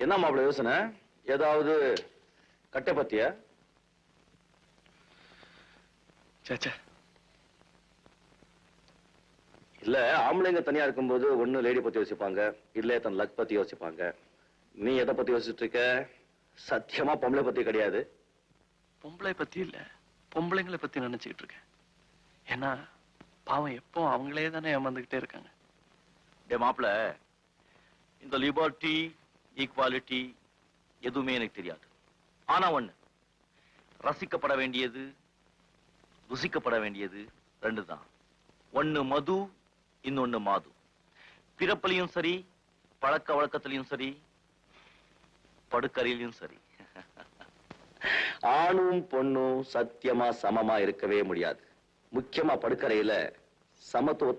என்ன மாப்பிள்ள யோசனை? ஏதாவது கட்டை பத்தியா? சேச்சே, இல்ல, ஆம்பளைங்க தனியா இருக்கும்போது ஒண்ணு லேடி பத்தி யோசிப்பாங்க, இல்ல தன் லக் பத்தி யோசிப்பாங்க. நீ எதை பத்தி யோசிச்சுட்டு இருக்க? சத்தியமா பொம்பளை பத்தி கிடையாது. பொம்பளை பத்தி இல்ல, பொம்பளைங்களை பத்தி நினைச்சுக்கிட்டு இருக்கேன். ஏன்னா பாவம் எப்போ அவங்களே தானே ஏமாந்துகிட்டே இருக்காங்க. டே மாப்பிள்ள, இந்த லிபர்ட்டி ஈக்வாலிட்டி எதுவுமே எனக்கு தெரியாது. ஆனா ஒண்ணு, ரசிக்கப்பட வேண்டியது ருசிக்கப்பட வேண்டியது ரெண்டு தான். ஒண்ணு மது, இன்னொன்னு மாது. பிறப்பிலையும் சரி, பழக்க வழக்கத்திலையும் சரி, படுக்கறையிலையும் சரி. ஆணும் பொண்ணும் சத்தியமா சமமா இருக்கவே முடியாது. முக்கியமா படுக்கறையில சமத்துவத்துக்கு